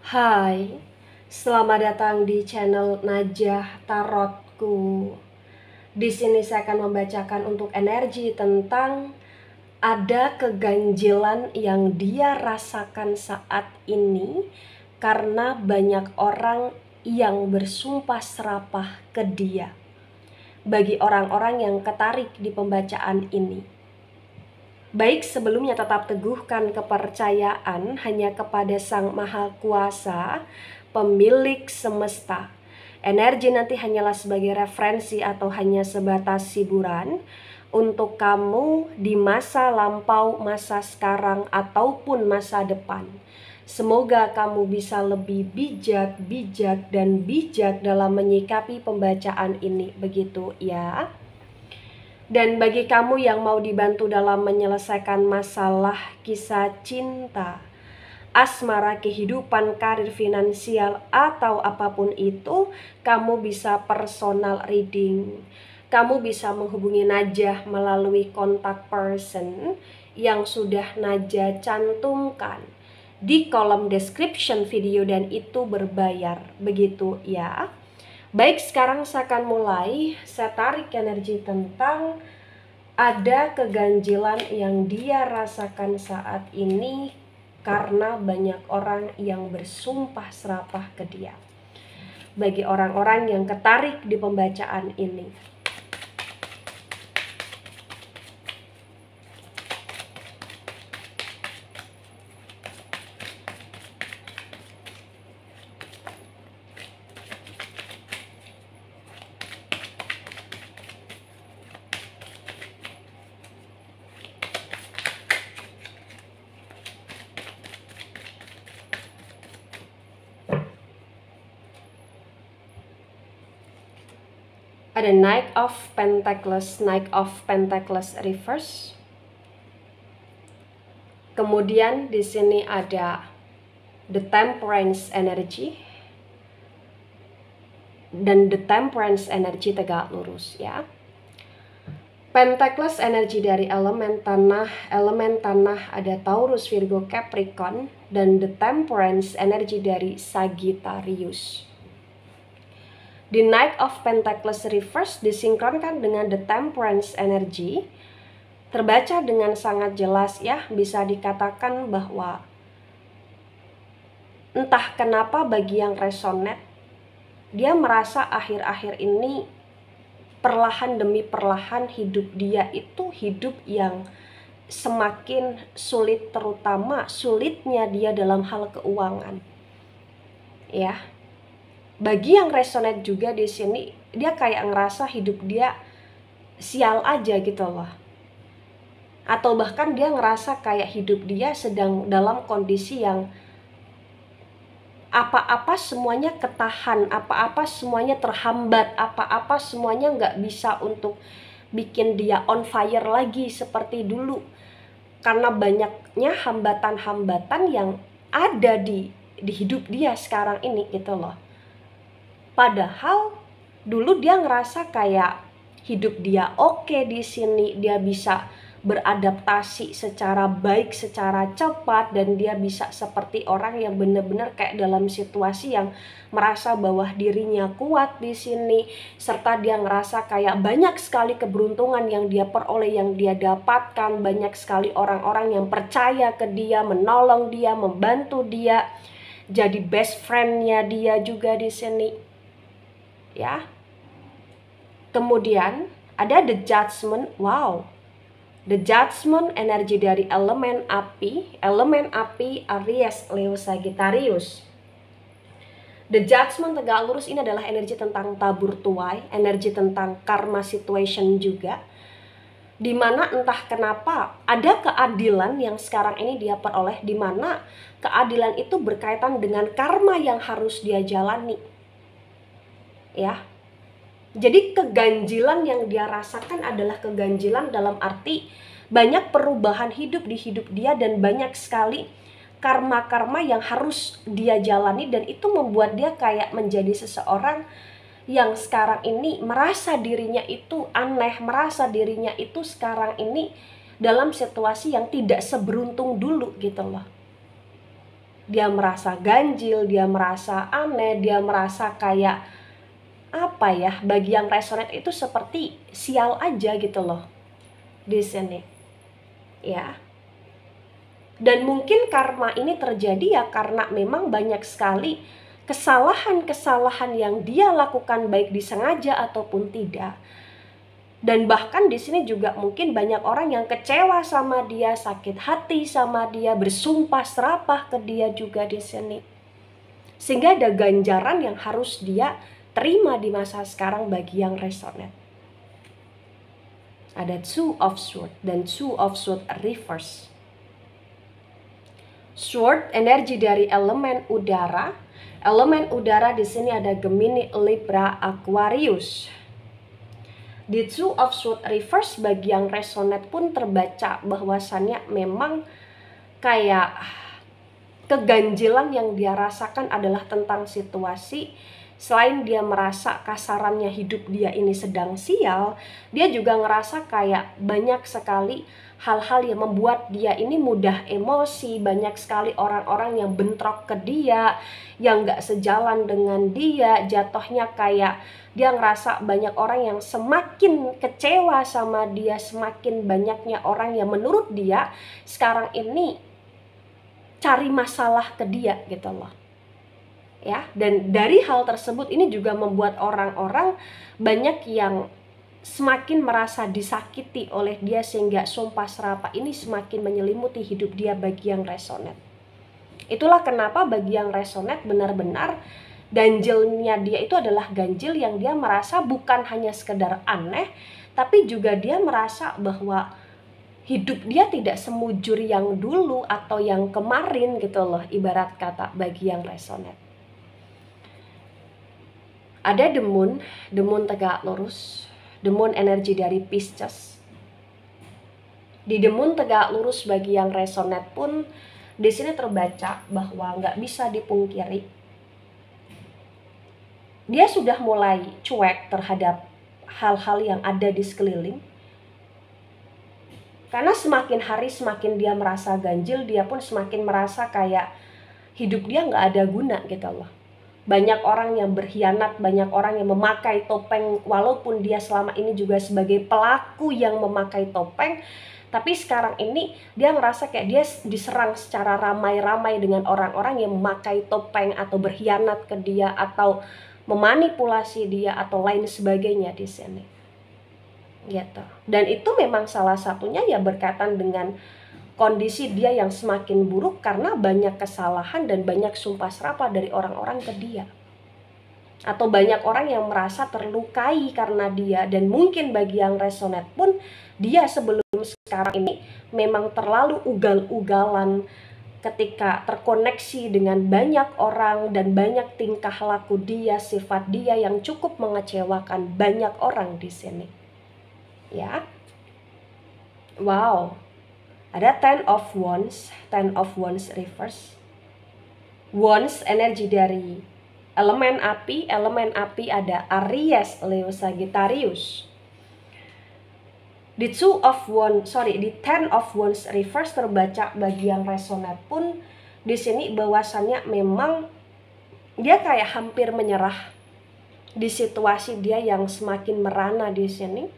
Hai, selamat datang di channel Najah Tarotku. Di sini saya akan membacakan untuk energi tentang ada keganjilan yang dia rasakan saat ini karena banyak orang yang bersumpah serapah ke dia. Bagi orang-orang yang ketarik di pembacaan ini, baik sebelumnya tetap teguhkan kepercayaan hanya kepada Sang Maha Kuasa, pemilik semesta. Energi nanti hanyalah sebagai referensi atau hanya sebatas hiburan untuk kamu di masa lampau, masa sekarang, ataupun masa depan. Semoga kamu bisa lebih bijak dalam menyikapi pembacaan ini, begitu ya. Dan bagi kamu yang mau dibantu dalam menyelesaikan masalah kisah cinta, asmara, kehidupan, karir, finansial, atau apapun itu, kamu bisa personal reading. Kamu bisa menghubungi Najah melalui kontak person yang sudah Najah cantumkan di kolom description video dan itu berbayar, begitu ya. Baik, sekarang saya akan mulai. Saya tarik energi tentang ada keganjilan yang dia rasakan saat ini karena banyak orang yang bersumpah serapah ke dia. Bagi orang-orang yang ketarik di pembacaan ini, ada Knight of Pentacles reverse. Kemudian di sini ada the Temperance energy dan the Temperance energy tegak lurus ya. Pentacles energi dari elemen tanah ada Taurus, Virgo, Capricorn, dan the Temperance energi dari Sagittarius. The Knight of Pentacles reverse disinkronkan dengan the Temperance energy, terbaca dengan sangat jelas ya, bisa dikatakan bahwa entah kenapa bagi yang resonate, dia merasa akhir-akhir ini perlahan demi perlahan hidup dia itu hidup yang semakin sulit, terutama sulitnya dia dalam hal keuangan. Ya. Bagi yang resonate juga di sini, dia kayak ngerasa hidup dia sial aja gitu loh. Atau bahkan dia ngerasa kayak hidup dia sedang dalam kondisi yang apa-apa semuanya ketahan, apa-apa semuanya terhambat, apa-apa semuanya nggak bisa untuk bikin dia on fire lagi seperti dulu. Karena banyaknya hambatan-hambatan yang ada di hidup dia sekarang ini gitu loh. Padahal dulu dia ngerasa kayak hidup dia oke di sini, dia bisa beradaptasi secara baik, secara cepat, dan dia bisa seperti orang yang benar-benar kayak dalam situasi yang merasa bahwa dirinya kuat di sini, serta dia ngerasa kayak banyak sekali keberuntungan yang dia peroleh, yang dia dapatkan, banyak sekali orang-orang yang percaya ke dia, menolong dia, membantu dia, jadi best friend-nya dia juga di sini. Ya. Kemudian ada the Judgment. Wow. The Judgment energi dari elemen api Aries, Leo, Sagittarius. The Judgment tegak lurus ini adalah energi tentang tabur tuai, energi tentang karma situation juga. Dimana entah kenapa ada keadilan yang sekarang ini dia peroleh, dimana keadilan itu berkaitan dengan karma yang harus dia jalani. Ya, jadi keganjilan yang dia rasakan adalah keganjilan dalam arti banyak perubahan hidup di hidup dia dan banyak sekali karma-karma yang harus dia jalani, dan itu membuat dia kayak menjadi seseorang yang sekarang ini merasa dirinya itu aneh, merasa dirinya itu sekarang ini dalam situasi yang tidak seberuntung dulu gitu loh. dia merasa ganjil, dia merasa aneh, dia merasa kayak apa ya, bagi yang resonate itu seperti sial aja gitu loh di sini ya. Dan mungkin karma ini terjadi ya karena memang banyak sekali kesalahan-kesalahan yang dia lakukan, baik disengaja ataupun tidak. Dan bahkan di sini juga mungkin banyak orang yang kecewa sama dia, sakit hati sama dia, bersumpah serapah ke dia juga di sini. Sehingga ada ganjaran yang harus dia terima di masa sekarang bagi yang resonate. Ada Two of Swords dan Two of Swords reverse. Sword energi dari elemen udara. Elemen udara di sini ada Gemini, Libra, Aquarius. Di Two of Swords reverse bagi yang resonate pun terbaca bahwasannya memang kayak keganjilan yang dia rasakan adalah tentang situasi. Selain dia merasa kasarannya hidup dia ini sedang sial, dia juga ngerasa kayak banyak sekali hal-hal yang membuat dia ini mudah emosi. Banyak sekali orang-orang yang bentrok ke dia, yang gak sejalan dengan dia. Jatuhnya kayak dia ngerasa banyak orang yang semakin kecewa sama dia, semakin banyaknya orang yang menurut dia sekarang ini cari masalah ke dia gitu loh ya. Dan dari hal tersebut ini juga membuat orang-orang banyak yang semakin merasa disakiti oleh dia, sehingga sumpah serapah ini semakin menyelimuti hidup dia bagi yang resonate. Itulah kenapa bagi yang resonate benar-benar ganjilnya dia itu adalah ganjil yang dia merasa bukan hanya sekedar aneh, tapi juga dia merasa bahwa hidup dia tidak semujur yang dulu atau yang kemarin gitu loh, ibarat kata bagi yang resonate. Ada the moon tegak lurus, the moon energi dari Pisces. Di the moon tegak lurus bagi yang resonate pun di sini terbaca bahwa nggak bisa dipungkiri, dia sudah mulai cuek terhadap hal-hal yang ada di sekeliling. Karena semakin hari semakin dia merasa ganjil, dia pun semakin merasa kayak hidup dia nggak ada guna gitu loh. Banyak orang yang berkhianat, banyak orang yang memakai topeng, walaupun dia selama ini juga sebagai pelaku yang memakai topeng, tapi sekarang ini dia ngerasa kayak dia diserang secara ramai-ramai dengan orang-orang yang memakai topeng atau berkhianat ke dia atau memanipulasi dia atau lain sebagainya di sini. Gitu. Dan itu memang salah satunya ya berkaitan dengan kondisi dia yang semakin buruk karena banyak kesalahan dan banyak sumpah serapah dari orang-orang ke dia. Atau banyak orang yang merasa terlukai karena dia. Dan mungkin bagi yang resonate pun, dia sebelum sekarang ini memang terlalu ugal-ugalan ketika terkoneksi dengan banyak orang dan banyak tingkah laku dia, sifat dia yang cukup mengecewakan banyak orang di sini. Ya. Wow. Ada Ten of Wands reverse. Wands energi dari elemen api ada Aries, Leo, Sagittarius. Di Ten of Wands reverse terbaca bagi yang resonate pun di sini bahwasannya memang dia kayak hampir menyerah di situasi dia yang semakin merana di sini.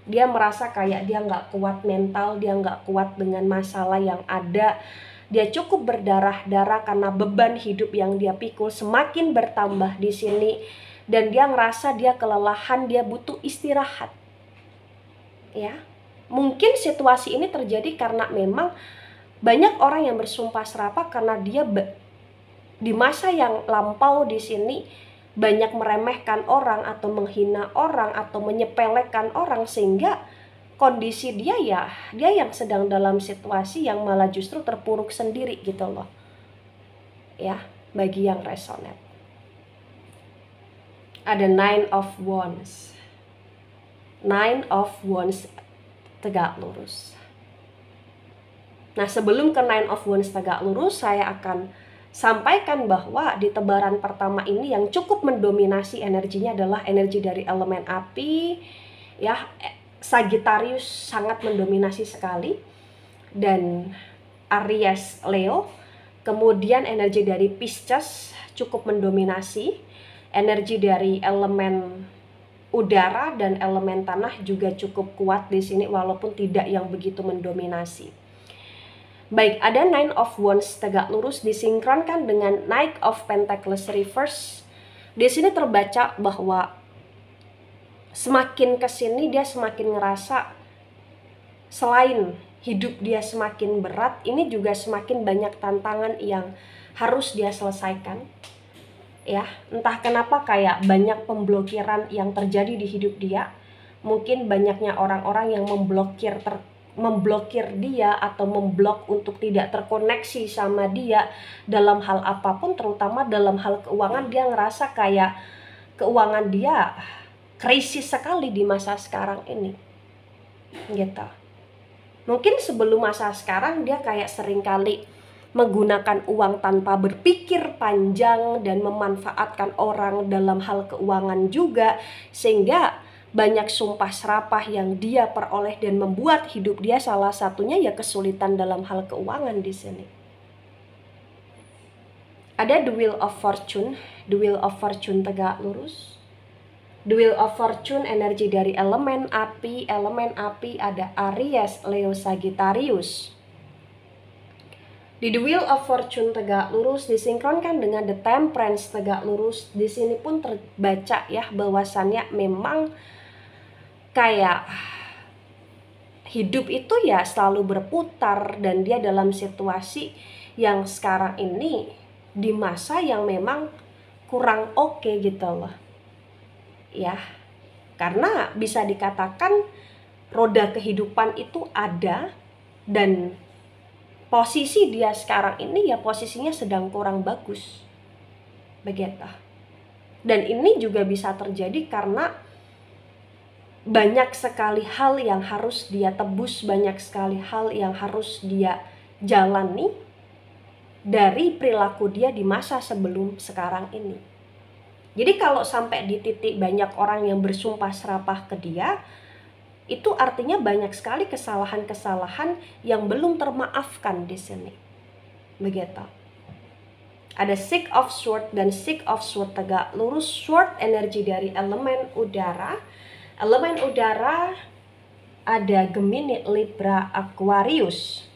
Dia merasa kayak dia nggak kuat mental, dia nggak kuat dengan masalah yang ada. Dia cukup berdarah-darah karena beban hidup yang dia pikul semakin bertambah di sini. Dan dia ngerasa dia kelelahan, dia butuh istirahat. Ya, mungkin situasi ini terjadi karena memang banyak orang yang bersumpah serapah karena dia di masa yang lampau di sini banyak meremehkan orang atau menghina orang atau menyepelekan orang, sehingga kondisi dia yang sedang dalam situasi yang malah justru terpuruk sendiri gitu loh ya bagi yang resonate. Ada Nine of Wands tegak lurus. Nah, sebelum ke Nine of Wands tegak lurus, saya akan sampaikan bahwa di tebaran pertama ini yang cukup mendominasi energinya adalah energi dari elemen api ya. Sagittarius sangat mendominasi sekali, dan Aries, Leo, Kemudian energi dari Pisces cukup mendominasi. Energi dari elemen udara dan elemen tanah juga cukup kuat di sini walaupun tidak yang begitu mendominasi. Baik, ada Nine of Wands tegak lurus disinkronkan dengan Knight of Pentacles reverse. Di sini terbaca bahwa semakin kesini dia semakin ngerasa selain hidup dia semakin berat, ini juga semakin banyak tantangan yang harus dia selesaikan. Ya, entah kenapa kayak banyak pemblokiran yang terjadi di hidup dia. Mungkin banyaknya orang-orang yang memblokir dia atau memblok untuk tidak terkoneksi sama dia dalam hal apapun, terutama dalam hal keuangan. Dia ngerasa kayak keuangan dia krisis sekali di masa sekarang ini, gitu. Mungkin sebelum masa sekarang dia kayak seringkali menggunakan uang tanpa berpikir panjang dan memanfaatkan orang dalam hal keuangan juga, sehingga banyak sumpah serapah yang dia peroleh dan membuat hidup dia salah satunya ya kesulitan dalam hal keuangan di sini. Ada The Wheel of Fortune, The Wheel of Fortune tegak lurus. The Wheel of Fortune energi dari elemen api ada Aries, Leo, Sagittarius. Di The Wheel of Fortune tegak lurus disinkronkan dengan The Temperance tegak lurus. Di sini pun terbaca ya bahwasannya memang kayak hidup itu ya selalu berputar dan dia dalam situasi yang sekarang ini di masa yang memang kurang oke gitu loh. Ya, karena bisa dikatakan roda kehidupan itu ada dan posisi dia sekarang ini ya posisinya sedang kurang bagus, begitu. Dan ini juga bisa terjadi karena banyak sekali hal yang harus dia tebus, banyak sekali hal yang harus dia jalani dari perilaku dia di masa sebelum sekarang ini. Jadi kalau sampai di titik banyak orang yang bersumpah serapah ke dia, itu artinya banyak sekali kesalahan-kesalahan yang belum termaafkan di sini. Begitu. Ada Six of Swords dan Six of Swords tegak lurus. Sword energi dari elemen udara. Elemen udara ada Gemini, Libra, Aquarius.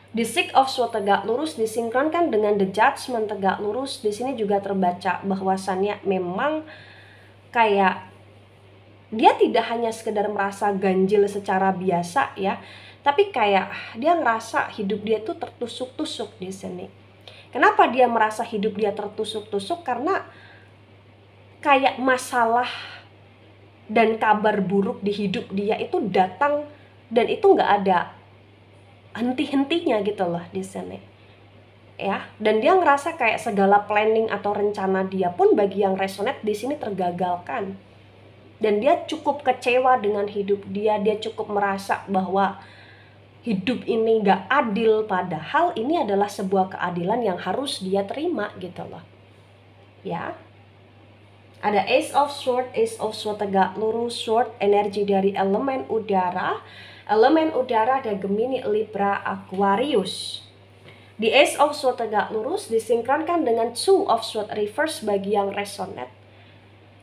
The Six of Swords tegak lurus disinkronkan dengan The Judgment tegak lurus. Di sini juga terbaca bahwasannya memang kayak dia tidak hanya sekedar merasa ganjil secara biasa ya, tapi kayak dia ngerasa hidup dia tuh tertusuk-tusuk di sini. Kenapa dia merasa hidup dia tertusuk-tusuk? Karena kayak masalah dan kabar buruk di hidup dia itu datang dan itu nggak ada henti-hentinya gitu loh di sini. Ya, dan dia ngerasa kayak segala planning atau rencana dia pun bagi yang resonate di sini tergagalkan. Dan dia cukup kecewa dengan hidup dia cukup merasa bahwa hidup ini gak adil, padahal ini adalah sebuah keadilan yang harus dia terima gitu loh. Ya. Ada Ace of Swords tegak lurus. Sword energi dari elemen udara. Elemen udara ada Gemini, Libra, Aquarius. Di Ace of Swords tegak lurus disinkronkan dengan Two of Swords reverse bagi yang resonate.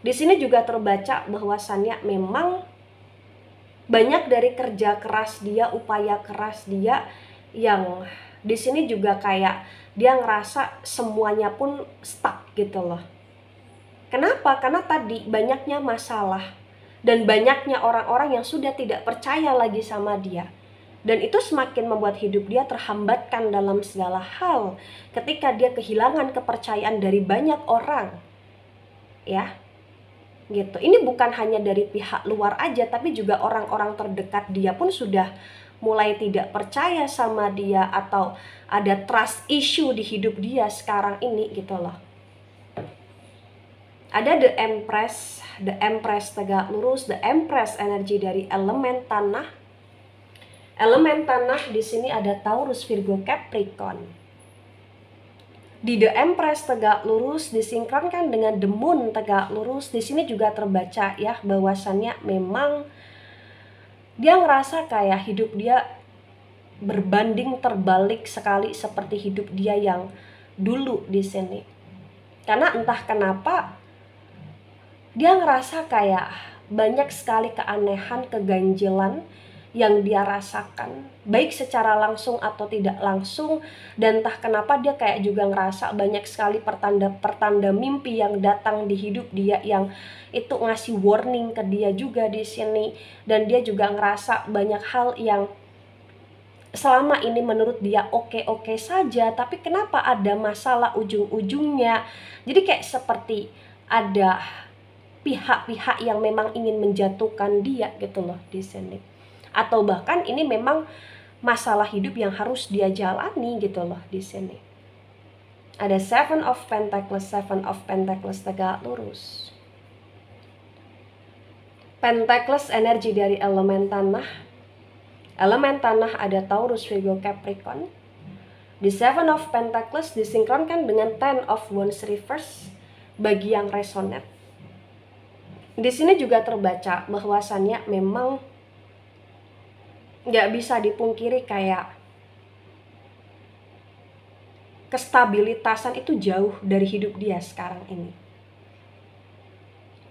Di sini juga terbaca bahwasannya memang banyak dari kerja keras dia, upaya keras dia yang di sini juga kayak dia ngerasa semuanya pun stuck gitu loh. Kenapa? Karena tadi banyaknya masalah dan banyaknya orang-orang yang sudah tidak percaya lagi sama dia. Dan itu semakin membuat hidup dia terhambatkan dalam segala hal ketika dia kehilangan kepercayaan dari banyak orang. Ya, gitu. Ini bukan hanya dari pihak luar aja, tapi juga orang-orang terdekat dia pun sudah mulai tidak percaya sama dia atau ada trust issue di hidup dia sekarang ini gitu loh. Ada The Empress tegak lurus. The Empress energi dari elemen tanah. Elemen tanah di sini ada Taurus, Virgo, Capricorn. Di The Empress tegak lurus disinkronkan dengan The Moon tegak lurus. Di sini juga terbaca ya bahwasannya memang dia ngerasa kayak hidup dia berbanding terbalik sekali seperti hidup dia yang dulu di sini. Karena entah kenapa dia ngerasa kayak banyak sekali keanehan, keganjilan yang dia rasakan, baik secara langsung atau tidak langsung. Dan entah kenapa dia kayak juga ngerasa banyak sekali pertanda-pertanda mimpi yang datang di hidup dia, yang itu ngasih warning ke dia juga di sini. Dan dia juga ngerasa banyak hal yang selama ini menurut dia oke-oke saja, tapi kenapa ada masalah ujung-ujungnya. Jadi kayak seperti ada pihak-pihak yang memang ingin menjatuhkan dia gitu loh di sini. Atau bahkan ini memang masalah hidup yang harus dia jalani gitu loh di sini. Ada Seven of Pentacles tegak lurus. Pentacles energi dari elemen tanah. Elemen tanah ada Taurus, Virgo, Capricorn. Di Seven of Pentacles disinkronkan dengan Ten of Wands reverse bagi yang resonate. Di sini juga terbaca bahwasannya memang nggak bisa dipungkiri kayak kestabilitasan itu jauh dari hidup dia sekarang ini.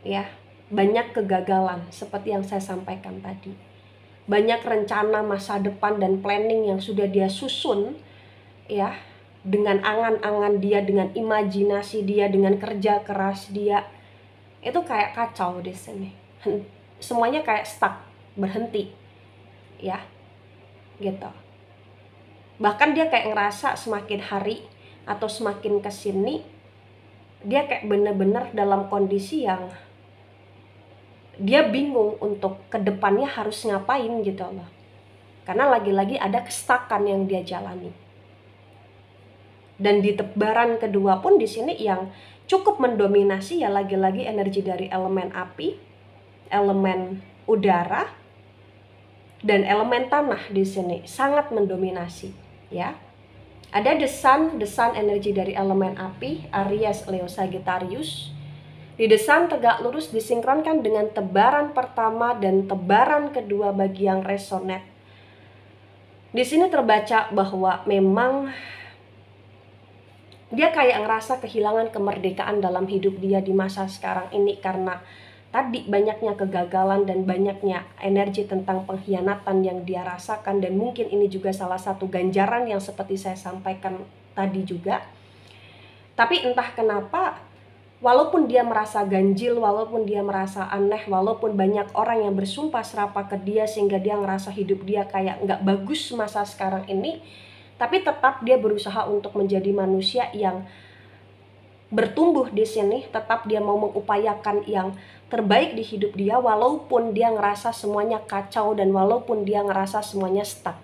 Ya, banyak kegagalan seperti yang saya sampaikan tadi. Banyak rencana masa depan dan planning yang sudah dia susun, ya, dengan angan-angan dia, dengan imajinasi dia, dengan kerja keras dia. Itu kayak kacau di sini. Semuanya kayak stuck, berhenti. Ya. Gitu. Bahkan dia kayak ngerasa semakin hari atau semakin kesini dia kayak bener-bener dalam kondisi yang dia bingung untuk kedepannya harus ngapain gitu loh. Karena lagi-lagi ada kestakan yang dia jalani. Dan di tebaran kedua pun di sini yang cukup mendominasi ya lagi-lagi energi dari elemen api, elemen udara, dan elemen tanah di sini sangat mendominasi, ya. Ada the sun energi dari elemen api, Aries, Leo, Sagittarius. Di the sun tegak lurus disinkronkan dengan tebaran pertama dan tebaran kedua bagi yang resonate. Di sini terbaca bahwa memang dia kayak ngerasa kehilangan kemerdekaan dalam hidup dia di masa sekarang ini karena tadi banyaknya kegagalan dan banyaknya energi tentang pengkhianatan yang dia rasakan. Dan mungkin ini juga salah satu ganjaran yang seperti saya sampaikan tadi juga. Tapi entah kenapa, walaupun dia merasa ganjil, walaupun dia merasa aneh, walaupun banyak orang yang bersumpah serapah ke dia sehingga dia ngerasa hidup dia kayak nggak bagus masa sekarang ini, tapi tetap dia berusaha untuk menjadi manusia yang bertumbuh di sini. Tetap dia mau mengupayakan yang terbaik di hidup dia walaupun dia ngerasa semuanya kacau dan walaupun dia ngerasa semuanya stuck.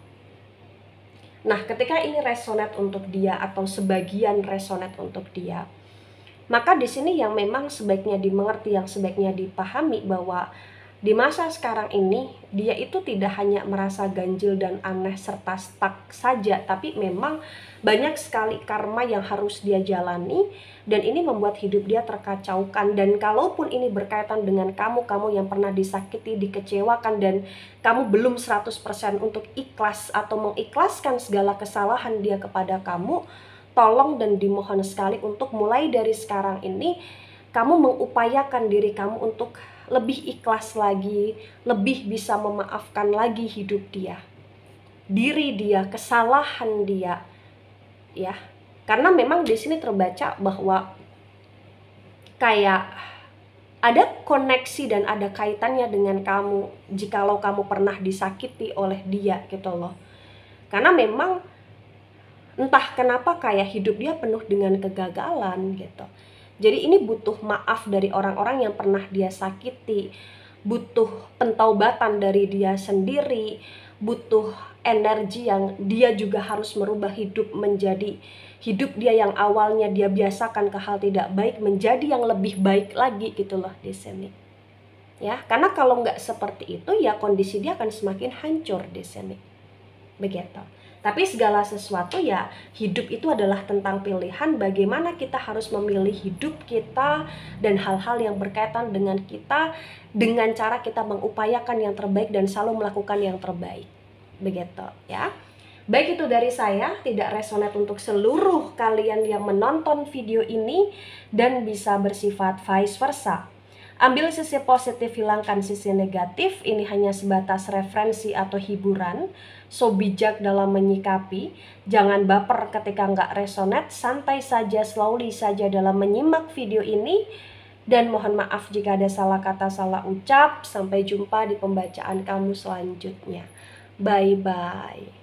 Nah, ketika ini resonate untuk dia atau sebagian resonate untuk dia, maka di sini yang memang sebaiknya dimengerti, yang sebaiknya dipahami bahwa di masa sekarang ini dia itu tidak hanya merasa ganjil dan aneh serta stuck saja, tapi memang banyak sekali karma yang harus dia jalani dan ini membuat hidup dia terkacaukan. Dan kalaupun ini berkaitan dengan kamu yang pernah disakiti, dikecewakan dan kamu belum 100% untuk ikhlas atau mengikhlaskan segala kesalahan dia kepada kamu, tolong dan dimohon sekali untuk mulai dari sekarang ini kamu mengupayakan diri kamu untuk lebih ikhlas lagi, lebih bisa memaafkan lagi hidup dia, diri dia, kesalahan dia, ya. Karena memang di sini terbaca bahwa kayak ada koneksi dan ada kaitannya dengan kamu jikalau kamu pernah disakiti oleh dia gitu loh. Karena memang entah kenapa kayak hidup dia penuh dengan kegagalan gitu. Jadi ini butuh maaf dari orang-orang yang pernah dia sakiti, butuh pentaubatan dari dia sendiri, butuh energi yang dia juga harus merubah hidup menjadi hidup dia yang awalnya dia biasakan ke hal tidak baik menjadi yang lebih baik lagi gitu loh di sini. Ya, karena kalau nggak seperti itu ya kondisi dia akan semakin hancur di sini. Begitu. Tapi segala sesuatu ya hidup itu adalah tentang pilihan, bagaimana kita harus memilih hidup kita dan hal-hal yang berkaitan dengan kita dengan cara kita mengupayakan yang terbaik dan selalu melakukan yang terbaik. Begitu ya. Baik itu dari saya, tidak resonate untuk seluruh kalian yang menonton video ini dan bisa bersifat vice versa. Ambil sisi positif, hilangkan sisi negatif. Ini hanya sebatas referensi atau hiburan. So bijak dalam menyikapi. Jangan baper ketika nggak resonate. Santai saja, slowly saja dalam menyimak video ini. Dan mohon maaf jika ada salah kata, salah ucap. Sampai jumpa di pembacaan kamu selanjutnya. Bye-bye.